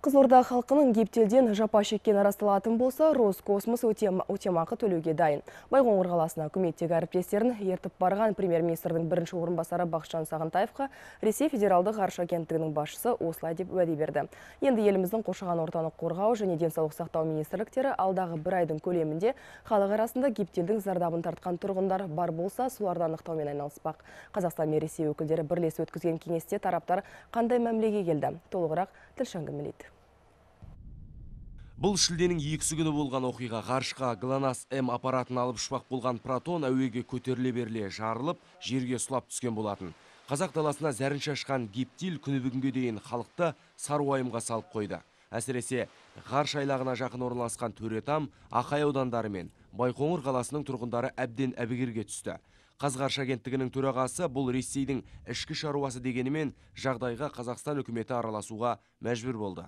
Қызылорда халқының гептелден жапа шеккен расталатын болса, Роскосмос өтемақы төлеуге дайын. Байқоңыр қаласына үкіметтегі әріптестерін ертіп барған премьер-министрдің бірінші орынбасары Бақытжан Сағынтаевқа Ресей Федералдық ғарыш агенттігінің басшысы осылай деп уәде берді. Енді еліміздің қоршаған ортаны қорғау және денсаулық сақтау министрліктері алдағы бір айдың көлемінде халық арасында гептелдің зардабын тартқан тұрғындар бар болса, соларды анықтаумен айналыспақ. Қазақстан мен Ресей өкілдері бірлесіп өткізген кеңесте тараптар қандай мәмілеге келді? Толығырақ тілші әңгімелейді. Бұл шілденің екісі күні болған оқиға. Ғарышқа ГЛОНАСС-М аппаратын алып ұшпақ болған Протон әуеге көтеріле беріле жарылып, жерге сұлап түскен болатын. Қазақ даласына зәрін шашқан гептил күні бүгінге дейін халықты сары уайымға салып қойды. Әсіресе ғарыш айлағына жақын орналасқан Төретам, Ақай аудандары мен Байқоңыр қаласының тұрғындары әбден әбігерге түсті. Қазғарыш агенттігінің төрағасы бұл Ресейдің ішкі шаруасы дегенімен жағдайға Қазақстан үкіметі араласуға мәжбүр болды.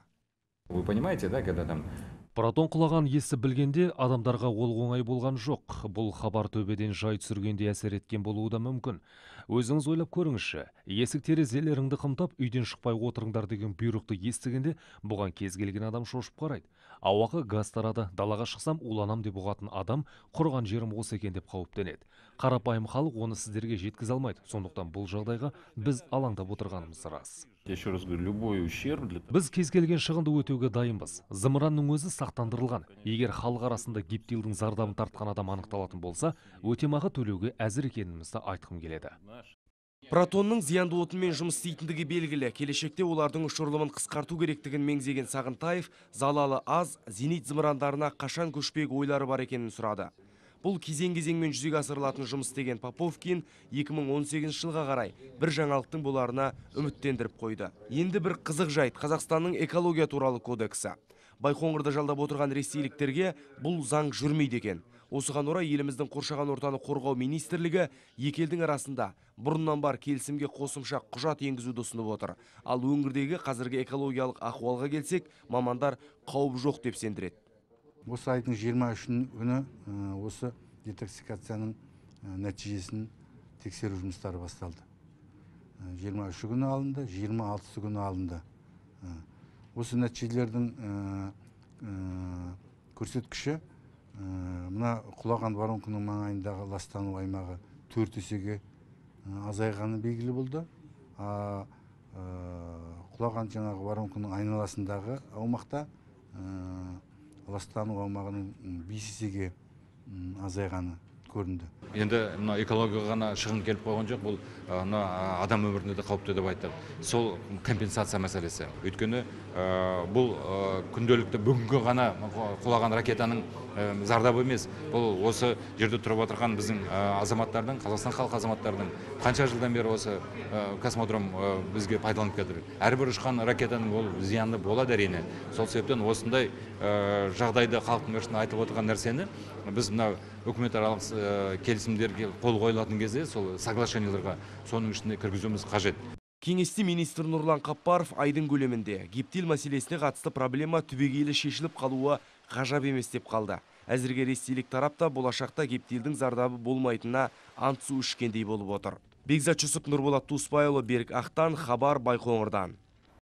Вы понимаете, да, когда там... Протон құлаған есі білгенде адамдарға ол оңай болған жоқ. Бұл хабар төбеден жай түсіргенде әсер еткен болуы да мүмкін. Өзіңіз ойлап көріңізші, есік терезелеріңді қымтап, үйден шықпай отырыңдар деген бұйрықты естігенде бұған кез келген адам шошып қарайды. Ауаға газ тарады, далаға шықсам уланам деп ұғатын адам құрған жерім осы екен деп қауіптенеді. Қарапайым халық оны сіздерге жеткізе алмайды. Сондықтан бұл жағдайға біз алаңдап отырғанымыз рас. Еще раз говорю, любой ущерб для... Біз кез келген шығынды өтеуге дайынбыз. Зымыранның өзі сақтандырылған. Егер халық арасында гептилдің зардабын тартқан адам анықталатын болса, өтемақы төлеуге әзір екенімізді айтқым келеді. Протонның зиянды отынмен жұмыс істейтіндігі белгілі. Келешекте олардың ұшырылымын қысқарту керектігін меңзеген Сағынтаев, залалы аз, зенит зымырандарына қашан көшпек ойлары бар екенін сұрады. Бұл кезең-кезеңмен жүзеге асырылатын жұмыс деген Поповкин 2018 жылға қарай бір жаңалықтың боларына үміттендіріп қойды. Енді бір қызық жайт Қазақстанның экология туралы кодексі. Байқоңырды жалдап отырған ресейліктерге бұл заң жүрмейді екен. Осыған орай еліміздің қоршаған ортаны қорғау министрлігі екі елдің арасында бұрыннан бар келісімге қосымша құжат енгізуді ұсынып отыр. Ал өңірдегі қазіргі экологиялық ахуалға келсек, мамандар қауіп жоқ деп сендіреді. Осы айдың 23 күні осы детоксикацияның нәтижесін тексеру жұмыстары басталды. 23 күні алынды, 26 күні алынды. Осы нәтижелердің көрсеткіші мына құлаған воронканың маңайындағы ластану аймағы 4 есеге азайғаны белгілі болды. Құлаған жаңағы воронканың айналасындағы аумақта ластану аумағының 5 есеге азайғаны көрінді. Енді экологияға ғана шығын келіп қойған жоқ, бұл адам өміріне де қауіпті деп айтады. Сол компенсация мәселесі. Өйткені бұл күнделікті бүгінгі ғана құлаған ракетаның зардабы емес. Бұл осы жерде тұрып отырған біздің азаматтардың, Қазақстан халқы азаматтардың қанша жылдан бері осы космодром бізге пайдаланып келді. Әрбір ұшқан ракетаның ол зиянды болады әрине. Сол себептен осындай жағдайды халықтың арасында айтып отырған нәрсені біз мына үкіметаралық келісімдерге қол қойылатын кезде сол соглашениелерге соның ішіне кіргізуіміз қажет. Кеңесте министр Нұрлан Қаппаров айдың көлемінде гептил мәселесіне қатысты проблема түбегейлі шешіліп қалуы ғажап емес деп қалды. Әзірге ресейлік тарапта болашақта гептилдің зардабы болмайтынына ант су ішкендей болып отыр. Бекзат Жүсіп, Нұрболат Туспайұлы, Берік Ақтан, Хабар, Байқоңырдан.